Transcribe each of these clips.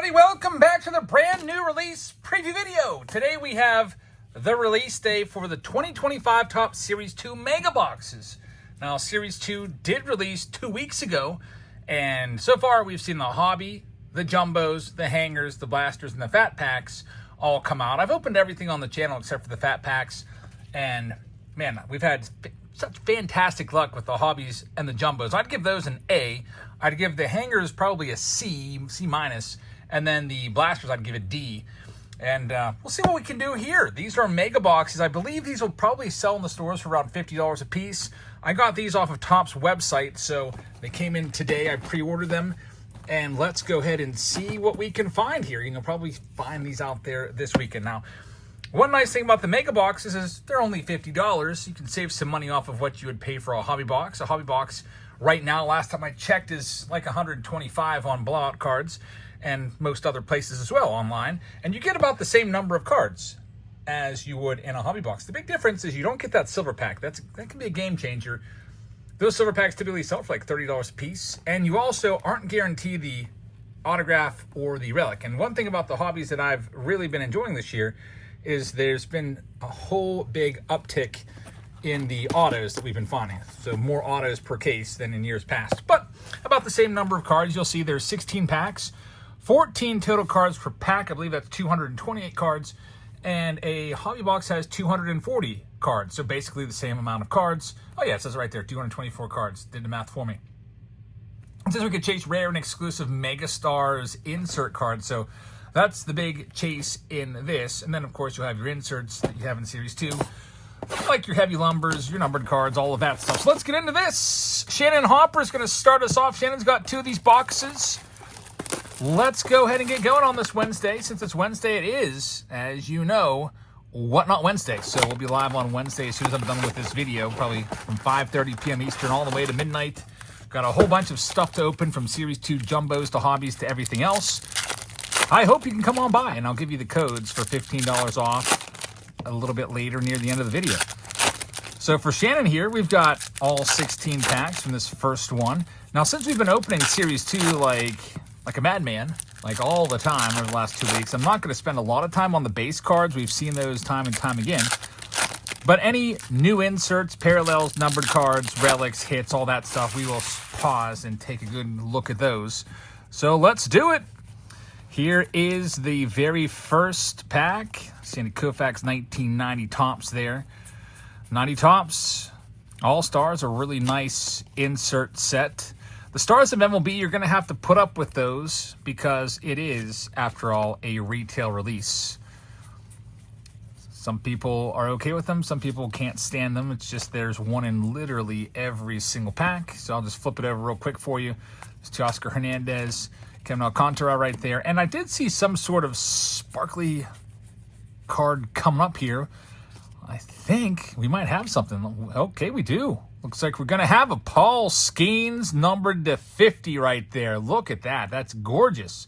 everybody, welcome back to the brand new release preview video. Today we have the release day for the 2025 Top Series 2 Mega Boxes. Now, Series 2 did release 2 weeks ago, and so far we've seen the Hobby, the Jumbos, the Hangers, the Blasters, and the Fat Packs all come out. I've opened everything on the channel except for the Fat Packs, and man, we've had such fantastic luck with the Hobbies and the Jumbos. I'd give those an A. I'd give the Hangers probably a C minus, and then the Blasters I'd give a D. And we'll see what we can do here. These are mega boxes. I believe these will probably sell in the stores for around $50 a piece. I got these off of Topps website, so they came in today. I pre-ordered them, and let's go ahead and see what we can find here. You can probably find these out there this weekend. Now, one nice thing about the mega boxes is they're only $50. You can save some money off of what you would pay for a hobby box. A hobby box right now, last time I checked, is like $125 on blowout cards and most other places as well online. And you get about the same number of cards as you would in a hobby box. The big difference is you don't get that silver pack. That can be a game changer. Those silver packs typically sell for like $30 a piece. And you also aren't guaranteed the autograph or the relic. And one thing about the hobbies that I've really been enjoying this year is there's been a whole big uptick in the autos that we've been finding. So more autos per case than in years past. But about the same number of cards. You'll see there's 16 packs, 14 total cards per pack. I believe that's 228 cards. And a hobby box has 240 cards. So basically the same amount of cards. Oh yeah, it says right there, 224 cards. Did the math for me. It says we could chase rare and exclusive Mega Stars insert cards. So that's the big chase in this. And then, of course, you'll have your inserts that you have in Series 2, like your heavy lumbers, your numbered cards, all of that stuff. So let's get into this. Shannon Hopper is going to start us off. Shannon's got 2 of these boxes. Let's go ahead and get going on this Wednesday. Since it's Wednesday, it is, as you know, What Not Wednesday. So we'll be live on Wednesday as soon as I'm done with this video, probably from 5:30 p.m. Eastern all the way to midnight. Got a whole bunch of stuff to open, from Series 2 Jumbos to Hobbies to everything else. I hope you can come on by, and I'll give you the codes for $15 off a little bit later near the end of the video. So for Shannon here, we've got all 16 packs from this first one. Now, since we've been opening Series 2 like a madman, like all the time over the last 2 weeks, I'm not going to spend a lot of time on the base cards. We've seen those time and time again. But any new inserts, parallels, numbered cards, relics, hits, all that stuff, we will pause and take a good look at those. So let's do it. Here is the very first pack. Sandy Koufax 1990 Topps there. 90 Topps. All-Stars, a really nice insert set. The Stars of MLB, you're going to have to put up with those because it is, after all, a retail release. Some people are okay with them. Some people can't stand them. It's just there's one in literally every single pack. So I'll just flip it over real quick for you. It's Teoscar Hernandez, Kevin Alcantara right there. And I did see some sort of sparkly card coming up here. I think we might have something. Okay, we do. Looks like we're going to have a Paul Skeens numbered to 50 right there. Look at that. That's gorgeous.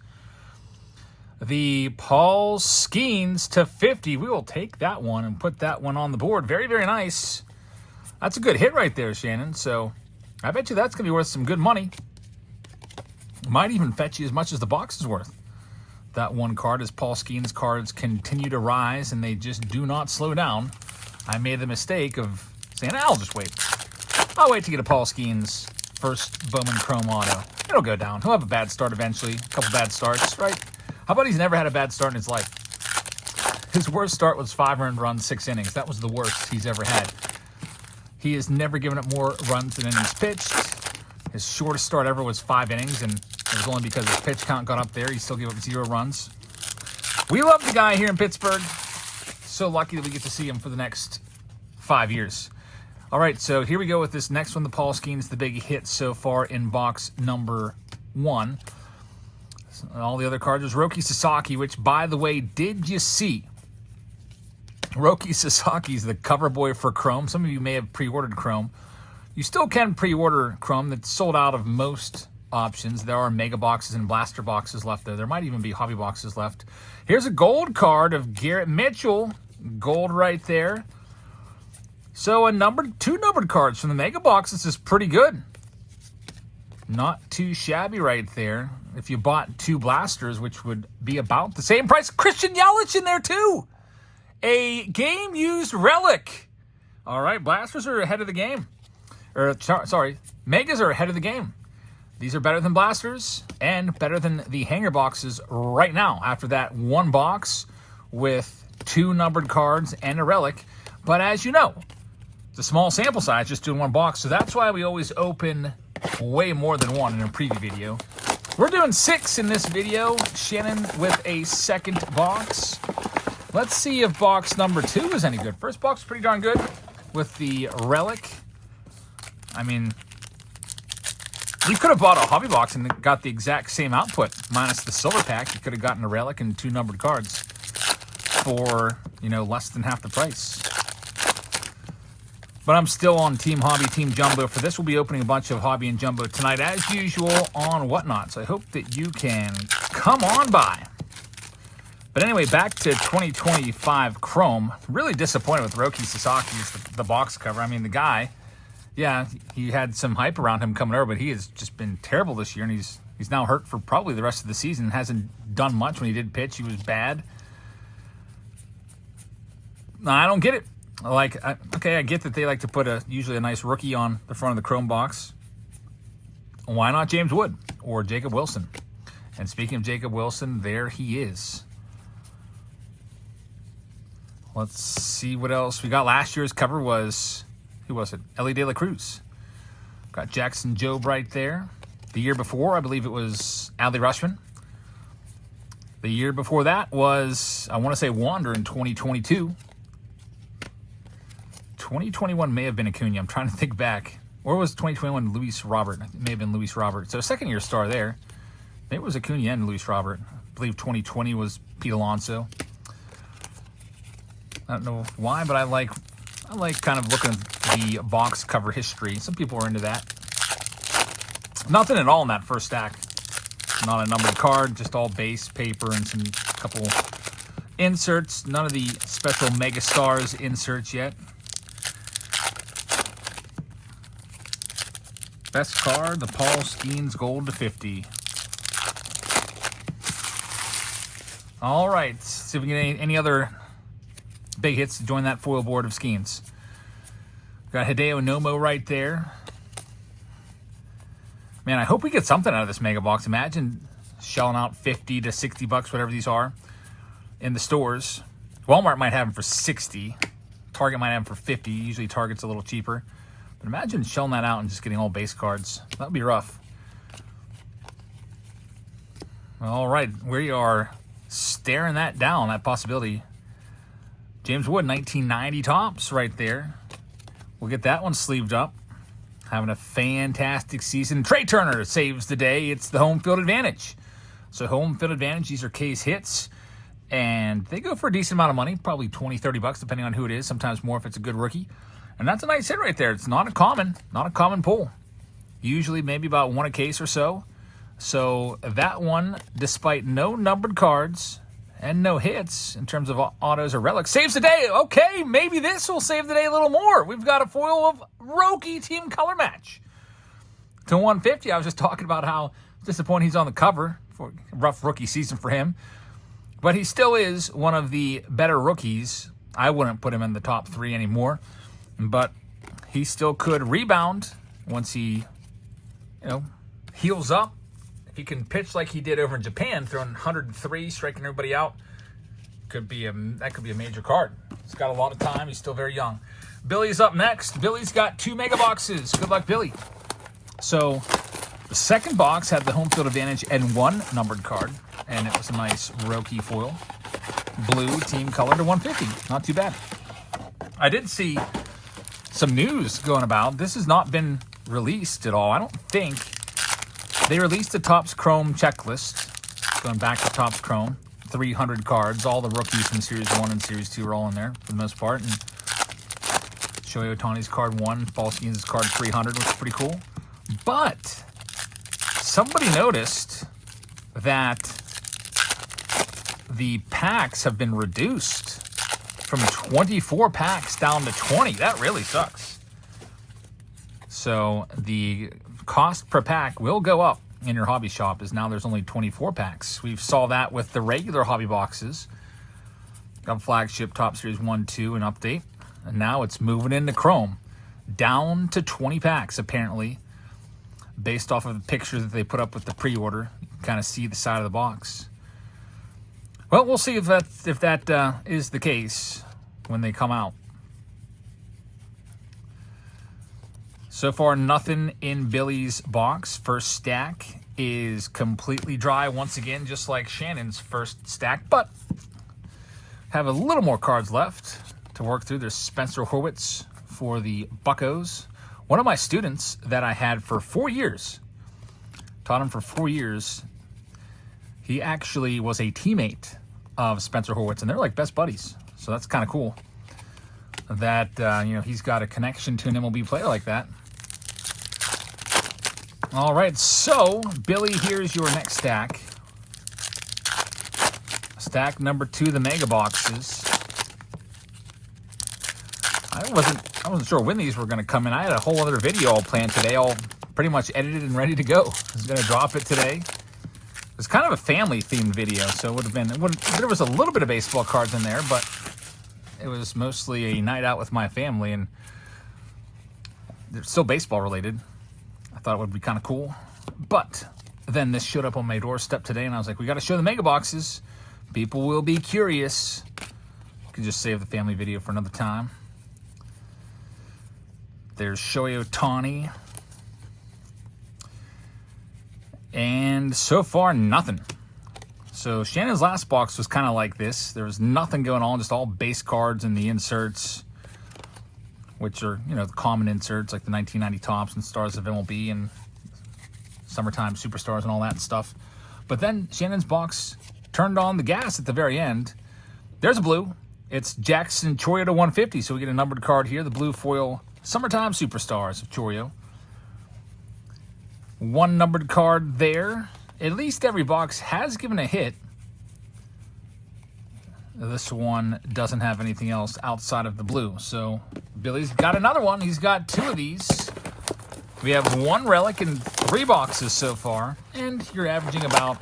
The Paul Skeens to 50. We will take that one and put that one on the board. Very, very nice. That's a good hit right there, Shannon. So I bet you that's going to be worth some good money. Might even fetch you as much as the box is worth. That one card, as Paul Skeens cards continue to rise and they just do not slow down. I made the mistake of saying, I'll just wait. I'll wait to get a Paul Skeens first Bowman Chrome Auto. It'll go down. He'll have a bad start eventually. A couple bad starts, right? How about he's never had a bad start in his life? His worst start was 5 earned runs, 6 innings. That was the worst he's ever had. He has never given up more runs than innings pitched. His shortest start ever was 5 innings, and it was only because his pitch count got up there. He still gave up 0 runs. We love the guy here in Pittsburgh. So lucky that we get to see him for the next 5 years. All right, so here we go with this next one. The Paul Skeens, the big hit so far in box number 1. All the other cards was Roki Sasaki, which, by the way, did you see? Roki Sasaki's the cover boy for Chrome. Some of you may have pre-ordered Chrome. You still can pre-order Chrome. That's sold out of most options. There are mega boxes and blaster boxes left there. There might even be hobby boxes left. Here's a gold card of Garrett Mitchell. Gold right there. So 2 numbered cards from the mega box. This is pretty good. Not too shabby right there. If you bought 2 blasters, which would be about the same price. Christian Yelich in there too. A game-used relic. All right, blasters are ahead of the game. Sorry, megas are ahead of the game. These are better than blasters and better than the hanger boxes right now after that 1 box with 2 numbered cards and a relic. But as you know, it's a small sample size, just doing 1 box. So that's why we always open way more than 1 in a preview video. We're doing 6 in this video. Shannon with a second box. Let's see if box number 2 is any good. First box is pretty darn good with the relic. I mean, you could have bought a hobby box and got the exact same output minus the silver pack. You could have gotten a relic and 2 numbered cards for, you know, less than half the price. But I'm still on Team Hobby, Team Jumbo. For this, we'll be opening a bunch of Hobby and Jumbo tonight, as usual, on Whatnot. So I hope that you can come on by. But anyway, back to 2025 Chrome. Really disappointed with Roki Sasaki's the box cover. I mean, the guy, yeah, he had some hype around him coming over, but he has just been terrible this year, and he's now hurt for probably the rest of the season. Hasn't done much. When he did pitch, he was bad. I don't get it. Okay, I get that they like to put usually a nice rookie on the front of the Chrome box. Why not James Wood or Jacob Wilson? And speaking of Jacob Wilson, there he is. Let's see what else we got. Last year's cover was, who was it? Ellie De La Cruz. Got Jackson Jobe right there. The year before, I believe it was Adley Rutschman. The year before that was, I want to say, Wander in 2022. 2021 may have been Acuna. I'm trying to think back. Or was 2021 Luis Robert? It may have been Luis Robert. So second-year star there. Maybe it was Acuna and Luis Robert. I believe 2020 was Pete Alonso. I don't know why, but I like kind of looking at the box cover history. Some people are into that. Nothing at all in that first stack. Not a numbered card, just all base paper and some couple inserts. None of the special Mega Stars inserts yet. Best card, the Paul Skeens Gold to 50. All right, see if we can get any other big hits to join that foil board of Skeens. Got Hideo Nomo right there. Man, I hope we get something out of this mega box. Imagine shelling out 50 to 60 bucks, whatever these are, in the stores. Walmart might have them for 60. Target might have them for 50. Usually Target's a little cheaper. But imagine shelling that out and just getting all base cards. That would be rough. All right, we are staring that down, that possibility. James Wood, 1990 tops right there. We'll get that one sleeved up. Having a fantastic season. Trey Turner saves the day. It's the home field advantage. So home field advantage, these are case hits. And they go for a decent amount of money, probably 20, 30 bucks, depending on who it is. Sometimes more if it's a good rookie. And that's a nice hit right there. It's not a common pull. Usually maybe about 1 a case or so. So that one, despite no numbered cards and no hits in terms of autos or relics, saves the day. Okay, maybe this will save the day a little more. We've got a foil of Roki team color match to 150. I was just talking about how disappointed he's on the cover. For a rough rookie season for him. But he still is one of the better rookies. I wouldn't put him in the top 3 anymore. But he still could rebound once he, heals up. If he can pitch like he did over in Japan, throwing 103, striking everybody out, that could be a major card. He's got a lot of time. He's still very young. Billy's up next. Billy's got 2 mega boxes. Good luck, Billy. So the second box had the home field advantage and 1 numbered card, and it was a nice Roki foil. Blue team color to 150. Not too bad. I did see some news going about. This has not been released at all. I don't think. They released the Topps Chrome checklist. Going back to Topps Chrome. 300 cards. All the rookies from Series 1 and Series 2 are all in there for the most part. And Shohei Ohtani's card 1. Paul Skeens' card 300, which is pretty cool. But somebody noticed that the packs have been reduced from 24 packs down to 20. That really sucks. So the cost per pack will go up in your hobby shop, as now there's only 24 packs. We saw that with the regular hobby boxes. Got flagship, top series 1, 2, and update. And now it's moving into Chrome. Down to 20 packs, apparently. Based off of the pictures that they put up with the pre-order. You can kind of see the side of the box. Well, we'll see if that is the case when they come out. So far, nothing in Billy's box. First stack is completely dry once again, just like Shannon's first stack, but have a little more cards left to work through. There's Spencer Horwitz for the Buccos. One of my students that I had for 4 years, taught him for 4 years, he actually was a teammate of Spencer Horwitz, and they're like best buddies. So that's kind of cool that, he's got a connection to an MLB player like that. All right, so, Billy, here's your next stack. Stack number 2, the mega boxes. I wasn't sure when these were going to come in. I had a whole other video all planned today, all pretty much edited and ready to go. I was going to drop it today. It was kind of a family-themed video, so it would have been... there was a little bit of baseball cards in there, but it was mostly a night out with my family, and they're still baseball-related. I thought it would be kind of cool. But then this showed up on my doorstep today, and I was like, we got to show the mega boxes. People will be curious. You can just save the family video for another time. There's Shohei Ohtani. And so far, nothing. So Shannon's last box was kind of like this. There was nothing going on, just all base cards and the inserts, which are, the common inserts like the 1990 Topps and Stars of MLB and Summertime Superstars and all that stuff. But then Shannon's box turned on the gas at the very end. There's a blue. It's Jackson Chourio to 150, so we get a numbered card here, the blue foil Summertime Superstars of Chourio. One numbered card there. At least every box has given a hit. This one doesn't have anything else outside of the blue. So Billy's got another one. He's got 2 of these. We have 1 relic in 3 boxes so far. And you're averaging about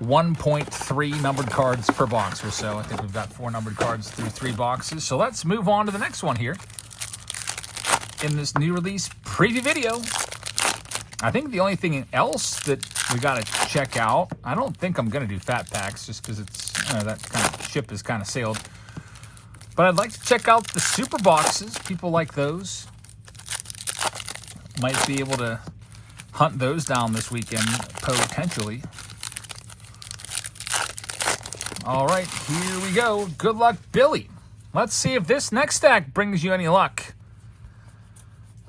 1.3 numbered cards per box or so. I think we've got 4 numbered cards through 3 boxes. So let's move on to the next one here in this new release preview video. I think the only thing else that we got to check out, I don't think I'm going to do fat packs just because it's, that kind of ship is kind of sailed. But I'd like to check out the super boxes. People like those. Might be able to hunt those down this weekend, potentially. All right, here we go. Good luck, Billy. Let's see if this next stack brings you any luck.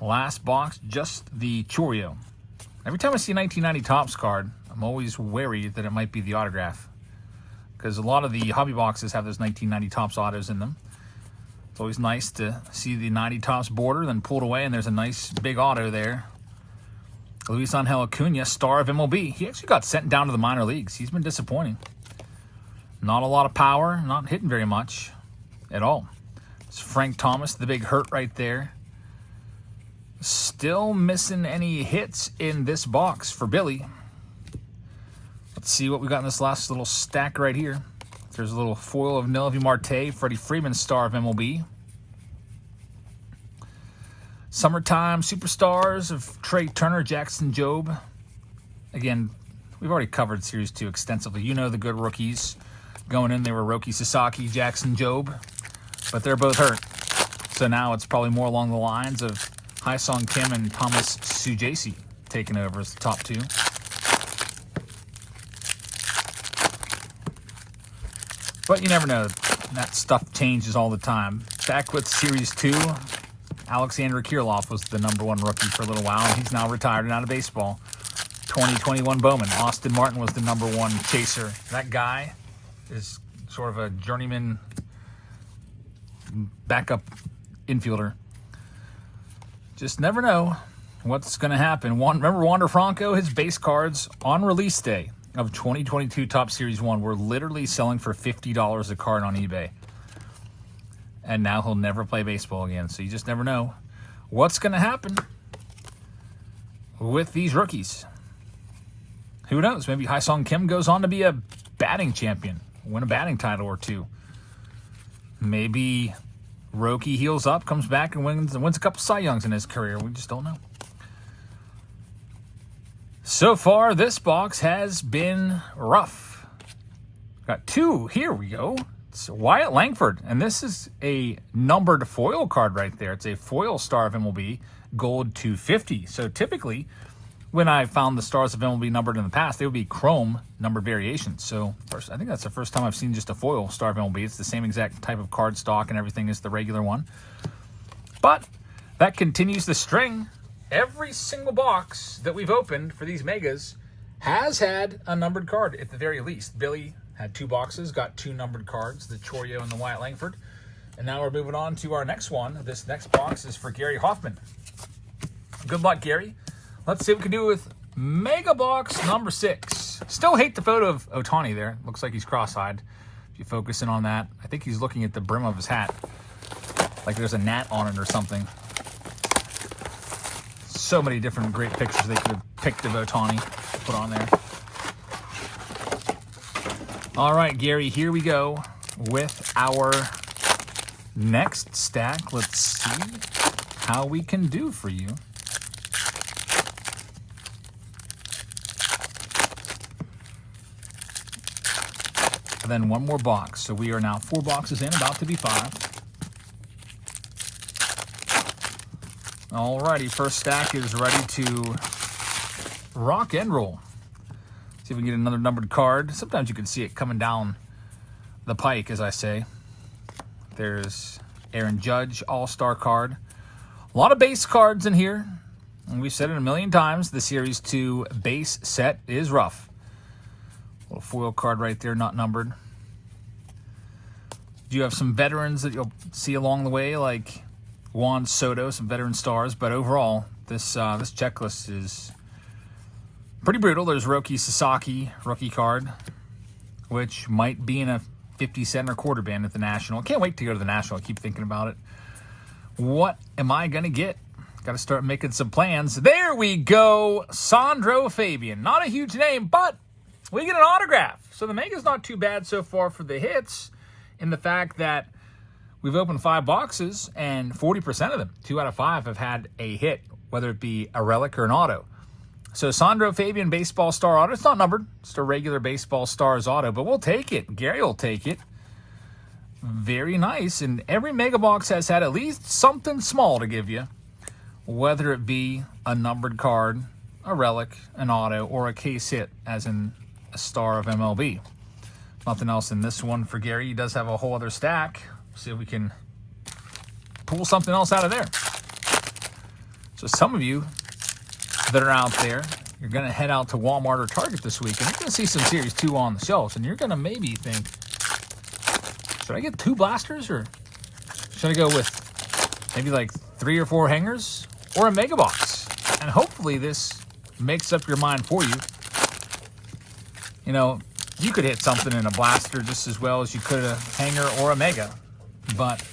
Last box, just the Chourio. Every time I see a 1990 Topps card, I'm always wary that it might be the autograph, because a lot of the hobby boxes have those 1990 Topps autos in them. It's always nice to see the 90 Topps border, then pulled away, and there's a nice big auto there. Luis Angel Acuna, star of MLB. He actually got sent down to the minor leagues. He's been disappointing. Not a lot of power, not hitting very much at all. It's Frank Thomas, the big hurt right there. Still missing any hits in this box for Billy. Let's see what we got in this last little stack right here. There's a little foil of Nelvi Marte, Freddie Freeman, star of MLB. Summertime Superstars of Trey Turner, Jackson Jobe. Again, we've already covered Series 2 extensively. You know the good rookies. Going in, they were Roki Sasaki, Jackson Jobe. But they're both hurt. So now it's probably more along the lines of Hai-Song Kim and Thomas Sujasi taking over as the top 2. But you never know. That stuff changes all the time. Back with Series 2, Alexander Kirilloff was the #1 rookie for a little while, and he's now retired and out of baseball. 2021 Bowman. Austin Martin was the #1 chaser. That guy is sort of a journeyman backup infielder. Just never know what's going to happen. Remember Wander Franco? His base cards on release day of 2022 Topps Series 1 were literally selling for $50 a card on eBay. And now he'll never play baseball again. So you just never know what's going to happen with these rookies. Who knows? Maybe Hyesung Kim goes on to be a batting champion, win a batting title or two. Maybe Roki heals up, comes back, and wins a couple Cy Youngs in his career. We just don't know. So far, this box has been rough. Got two. Here we go. It's Wyatt Langford, and this is a numbered foil card right there. It's a foil Star of MLB, gold 250. So typically, when I found the Stars of MLB numbered in the past, they would be chrome numbered variations. So first, I think that's the first time I've seen just a foil Star of MLB. It's the same exact type of card stock and everything as the regular one. But that continues the string. Every single box that we've opened for these megas has had a numbered card at the very least. Billy had two boxes, got two numbered cards, the Choreo and the Wyatt Langford. And now we're moving on to our next one. This next box is for Gary Hoffman. Good luck, Gary. Let's see what we can do with Mega Box number 6. Still hate the photo of Ohtani there. Looks like he's cross-eyed. If you focus in on that, I think he's looking at the brim of his hat. Like there's a gnat on it or something. So many different great pictures they could have picked of Ohtani to put on there. All right, Gary, here we go with our next stack. Let's see how we can do for you. And then one more box. So we are now 4 boxes in, about to be 5. Alrighty, first stack is ready to rock and roll. See if we can get another numbered card. Sometimes you can see it coming down the pike, as I say. There's Aaron Judge, All-Star card. A lot of base cards in here. And we've said it a million times, the Series 2 base set is rough. Little foil card right there, not numbered. You have some veterans that you'll see along the way, like Juan Soto, some veteran stars, but overall, this checklist is pretty brutal. There's Roki Sasaki, rookie card, which might be in a 50-cent or quarter band at the National. Can't wait to go to the National. I keep thinking about it. What am I going to get? Got to start making some plans. There we go. Sandro Fabian. Not a huge name, but we get an autograph. So the Mega's not too bad so far for the hits, in the fact that we've opened 5 boxes, and 40% of them, 2 out of 5, have had a hit, whether it be a relic or an auto. So Sandro Fabian Baseball Star Auto. It's not numbered. It's a regular Baseball Stars Auto, but we'll take it. Gary will take it. Very nice. And every Mega Box has had at least something small to give you, whether it be a numbered card, a relic, an auto, or a case hit, as in a Star of MLB. Nothing else in this one for Gary. He does have a whole other stack. See if we can pull something else out of there. So some of you that are out there, you're going to head out to Walmart or Target this week, and you're going to see some Series 2 on the shelves, and you're going to maybe think, should I get 2 blasters, or should I go with maybe like 3 or 4 hangers, or a Mega Box? And hopefully this makes up your mind for you. You know, you could hit something in a blaster just as well as you could a hanger or a Mega. But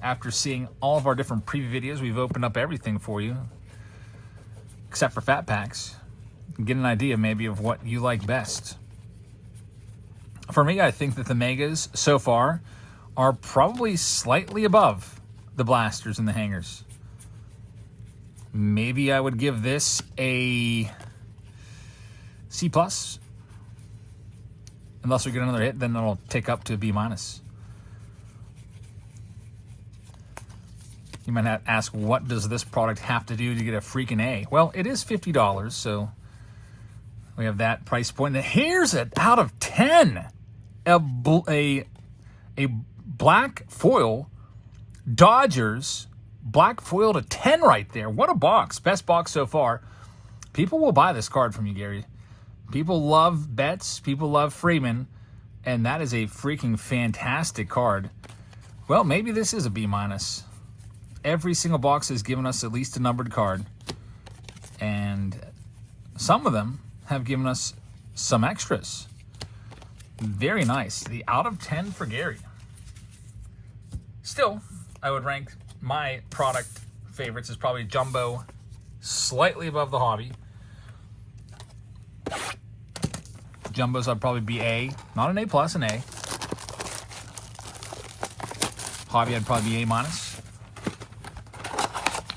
after seeing all of our different preview videos, we've opened up everything for you, except for Fat Packs. You can get an idea maybe of what you like best. For me, I think that the Megas so far are probably slightly above the blasters and the hangers. Maybe I would give this a C+. Unless we get another hit, then it'll take up to a B-. You might have to ask, what does this product have to do to get a freaking A? Well, it is $50, so we have that price point. And here's it out of 10. A black foil Dodgers black foil to 10 right there. What a box. Best box so far. People will buy this card from you, Gary. People love Betts. People love Freeman. And that is a freaking fantastic card. Well, maybe this is a B-. Every single box has given us at least a numbered card. And some of them have given us some extras. Very nice. The out of 10 for Gary. Still, I would rank my product favorites as probably Jumbo, slightly above the Hobby, Jumbos, I'd probably be A. Not an A plus, an A. Hobby, I'd probably be A minus.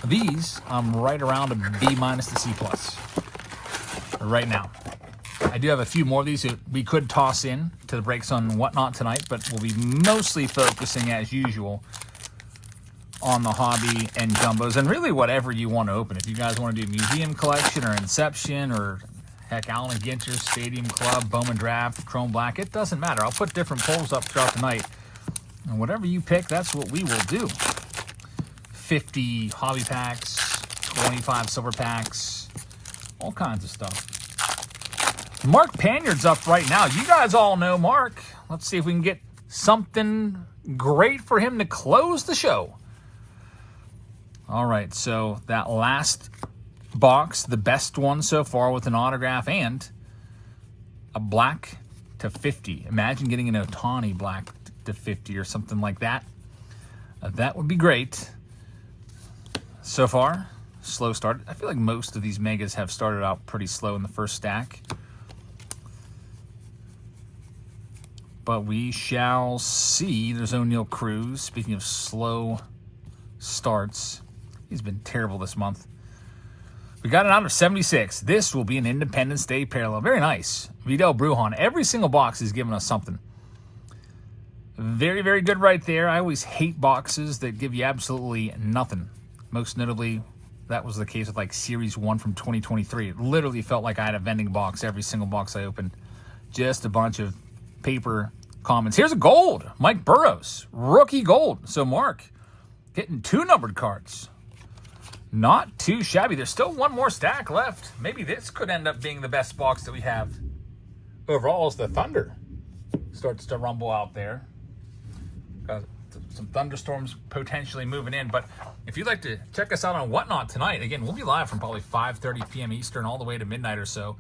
These, I'm right around a B minus to C plus right now. I do have a few more of these that we could toss in to the breaks on Whatnot tonight, but we'll be mostly focusing, as usual, on the hobby and jumbos, and really whatever you want to open. If you guys want to do museum collection or Inception or heck, Allen and Ginter's Stadium Club, Bowman Draft, Chrome Black, it doesn't matter. I'll put different polls up throughout the night, and whatever you pick, that's what we will do. 50 hobby packs, 25 silver packs, all kinds of stuff. Mark Panyard's up right now. You guys all know Mark. Let's see if we can get something great for him to close the show. All right, so that last box, the best one so far with an autograph and a black to 50. Imagine getting an Otani black to 50 or something like that. That would be great. So far, slow start. I feel like most of these megas have started out pretty slow in the first stack. But we shall see. There's O'Neal Cruz. Speaking of slow starts, he's been terrible this month. We got it out of 76. This will be an Independence Day parallel. Very nice. Vidal Brujan. Every single box is giving us something. Very, very good right there. I always hate boxes that give you absolutely nothing. Most notably, that was the case with like Series 1 from 2023. It literally felt like I had a vending box every single box I opened. Just a bunch of paper comments. Here's a gold. Mike Burrows. Rookie gold. So Mark getting 2 numbered cards. Not too shabby. There's still one more stack left. Maybe this could end up being the best box that we have overall as the Thunder starts to rumble out there. Got some thunderstorms potentially moving in. But if you'd like to check us out on Whatnot tonight, again, we'll be live from probably 5:30 p.m. Eastern all the way to midnight or so.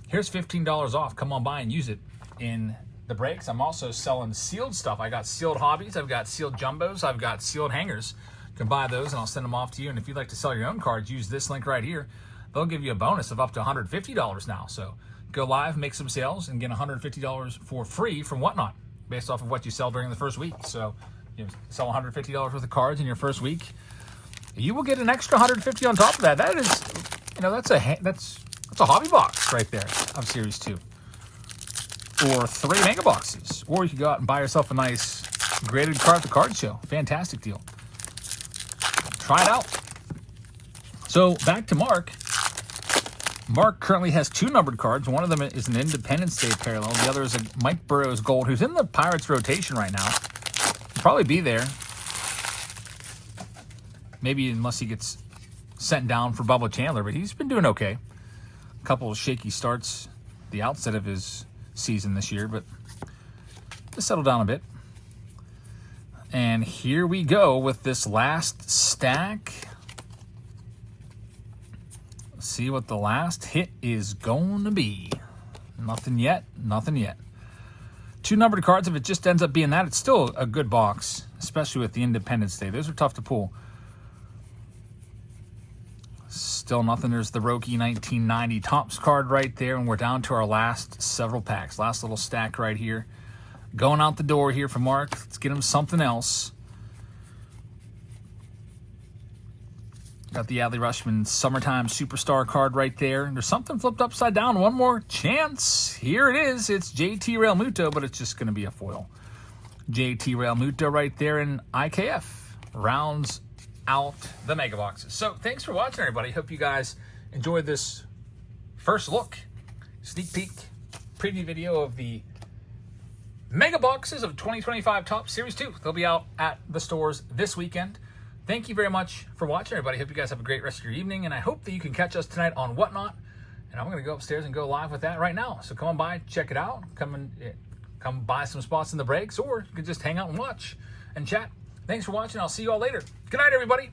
Here's $15 off. Come on by and use it in the breaks. I'm also selling sealed stuff. I got sealed hobbies. I've got sealed jumbos. I've got sealed hangers. You can buy those and I'll send them off to you. And if you'd like to sell your own cards, use this link right here. They'll give you a bonus of up to $150 now. So go live, make some sales, and get $150 for free from Whatnot based off of what you sell during the first week. So you sell $150 worth of cards in your first week, you will get an extra $150 on top of that. That is, that's a hobby box right there of Series 2. Or 3 mega boxes. Or you could go out and buy yourself a nice graded card at the card show. Fantastic deal. Try it out. So back to Mark. Mark currently has 2 numbered cards. One of them is an Independence Day parallel. The other is a Mike Burrows gold, who's in the Pirates rotation right now. He'll probably be there. Maybe unless he gets sent down for Bubba Chandler, but he's been doing okay. A couple of shaky starts at the outset of his season this year, but just settle down a bit. And here we go with this last stack. Let's see what the last hit is going to be. Nothing yet. Nothing yet. 2 numbered cards. If it just ends up being that, it's still a good box, especially with the Independence Day. Those are tough to pull. Still nothing. There's the Roki 1990 Topps card right there, and we're down to our last several packs. Last little stack right here. Going out the door here for Mark. Let's get him something else. Got the Adley Rutschman Summertime Superstar card right there. There's something flipped upside down. One more chance. Here it is. It's JT Realmuto, but it's just going to be a foil. JT Realmuto right there in IKF. Rounds out the mega boxes. So thanks for watching, everybody. Hope you guys enjoyed this first look, sneak peek, preview video of the mega boxes of 2025 Topps Series 2. They'll be out at the stores this weekend. Thank you very much for watching, everybody. Hope you guys have a great rest of your evening, and I hope that you can catch us tonight on Whatnot. And I'm going to go upstairs and go live with that right now. So come on by, check it out. Come buy some spots in the breaks, or you can just hang out and watch and chat. Thanks for watching. I'll see you all later. Good night, everybody.